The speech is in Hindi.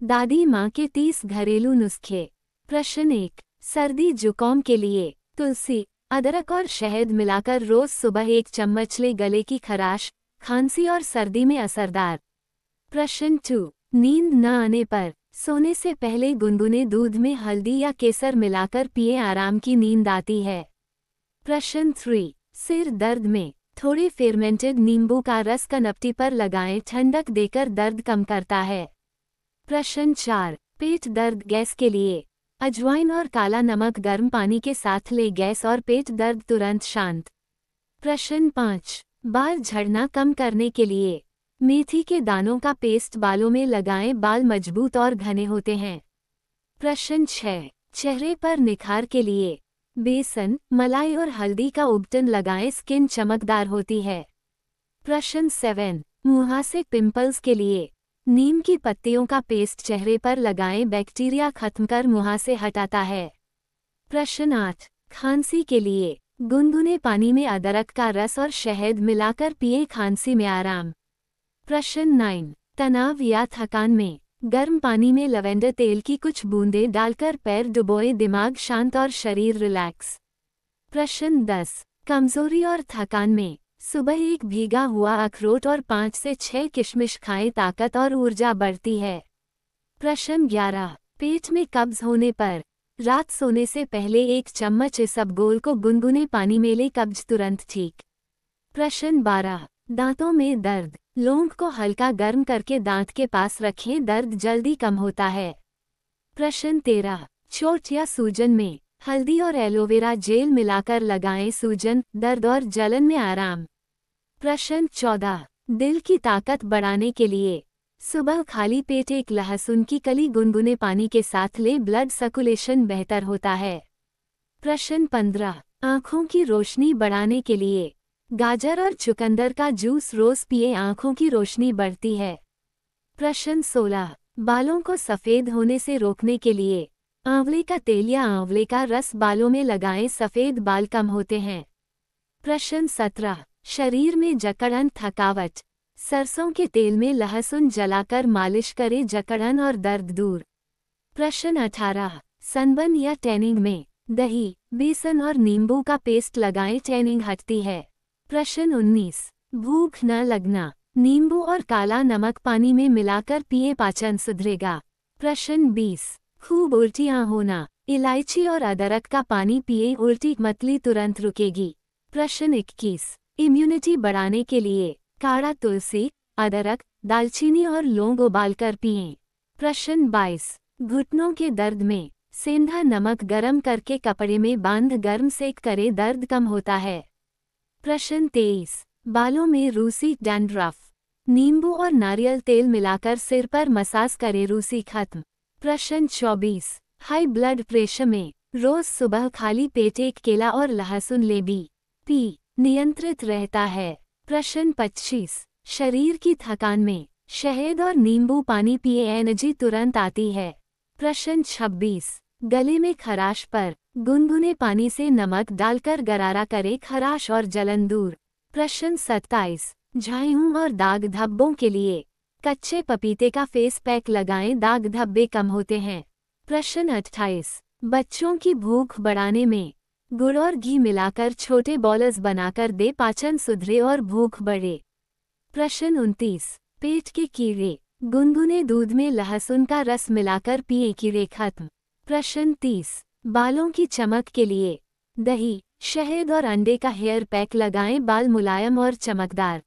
दादी माँ के 30 घरेलू नुस्खे। प्रश्न 1। सर्दी जुकाम के लिए तुलसी, अदरक और शहद मिलाकर रोज सुबह 1 चम्मच ले, गले की खराश, खांसी और सर्दी में असरदार। प्रश्न 2। नींद न आने पर सोने से पहले गुनगुने दूध में हल्दी या केसर मिलाकर पिए, आराम की नींद आती है। प्रश्न 3। सिर दर्द में थोड़े फेर्मेंटेड नींबू का रस कनपटी पर लगाएं, ठंडक देकर दर्द कम करता है। प्रश्न 4। पेट दर्द गैस के लिए अजवाइन और काला नमक गर्म पानी के साथ ले, गैस और पेट दर्द तुरंत शांत। प्रश्न 5। बाल झड़ना कम करने के लिए मेथी के दानों का पेस्ट बालों में लगाएं, बाल मजबूत और घने होते हैं। प्रश्न 6। चेहरे पर निखार के लिए बेसन, मलाई और हल्दी का उबटन लगाएं, स्किन चमकदार होती है। प्रश्न 7। मुहासे पिंपल्स के लिए नीम की पत्तियों का पेस्ट चेहरे पर लगाएं, बैक्टीरिया खत्म कर मुहासे हटाता है। प्रश्न 8। खांसी के लिए गुनगुने पानी में अदरक का रस और शहद मिलाकर पिए, खांसी में आराम। प्रश्न 9। तनाव या थकान में गर्म पानी में लवेंडर तेल की कुछ बूंदें डालकर पैर डुबोए, दिमाग शांत और शरीर रिलैक्स। प्रश्न 10। कमजोरी और थकान में सुबह 1 भीगा हुआ अखरोट और 5 से 6 किशमिश खाएं, ताकत और ऊर्जा बढ़ती है। प्रश्न 11। पेट में कब्ज होने पर रात सोने से पहले 1 चम्मच इसबगोल को गुनगुने पानी में ले, कब्ज तुरंत ठीक। प्रश्न 12। दांतों में दर्द लौंग को हल्का गर्म करके दांत के पास रखें, दर्द जल्दी कम होता है। प्रश्न 13। चोट या सूजन में हल्दी और एलोवेरा जेल मिलाकर लगाएं, सूजन, दर्द और जलन में आराम। प्रश्न 14। दिल की ताकत बढ़ाने के लिए सुबह खाली पेट 1 लहसुन की कली गुनगुने पानी के साथ ले, ब्लड सर्कुलेशन बेहतर होता है। प्रश्न 15। आँखों की रोशनी बढ़ाने के लिए गाजर और चुकंदर का जूस रोज पिए, आँखों की रोशनी बढ़ती है। प्रश्न 16। बालों को सफ़ेद होने से रोकने के लिए आंवले का तेल या आंवले का रस बालों में लगाएं, सफ़ेद बाल कम होते हैं। प्रश्न 17। शरीर में जकड़न, थकावट सरसों के तेल में लहसुन जलाकर मालिश करें, जकड़न और दर्द दूर। प्रश्न 18। सनबर्न या टैनिंग में दही, बेसन और नींबू का पेस्ट लगाएं, टैनिंग हटती है। प्रश्न 19। भूख न लगना नींबू और काला नमक पानी में मिलाकर पिए, पाचन सुधरेगा। प्रश्न 20। खूब उल्टियाँ होना इलायची और अदरक का पानी पिए, उल्टी मतली तुरंत रुकेगी। प्रश्न 21। इम्यूनिटी बढ़ाने के लिए काढ़ा तुलसी, अदरक, दालचीनी और लौंग उबालकर पिएं। प्रश्न 22। घुटनों के दर्द में सेंधा नमक गरम करके कपड़े में बांध गर्म सेक करे, दर्द कम होता है। प्रश्न 23। बालों में रूसी डैंड्रफ नींबू और नारियल तेल मिलाकर सिर पर मसाज करे, रूसी खत्म। प्रश्न 24। हाई ब्लड प्रेशर में रोज सुबह खाली पेट 1 केला और लहसुन ले पी नियंत्रित रहता है। प्रश्न 25। शरीर की थकान में शहद और नींबू पानी पिए, एनर्जी तुरंत आती है। प्रश्न 26। गले में खराश पर गुनगुने पानी से नमक डालकर गरारा करे, खराश और जलन दूर। प्रश्न 27। झाइयों और दाग धब्बों के लिए कच्चे पपीते का फेस पैक लगाएं, दाग धब्बे कम होते हैं। प्रश्न 28। बच्चों की भूख बढ़ाने में गुड़ और घी मिलाकर छोटे बॉल्स बनाकर दे, पाचन सुधरे और भूख बढ़े। प्रश्न 29। पेट के कीड़े गुनगुने दूध में लहसुन का रस मिलाकर पिए, कीड़े खत्म। प्रश्न 30। बालों की चमक के लिए दही, शहद और अंडे का हेयर पैक लगाएं, बाल मुलायम और चमकदार।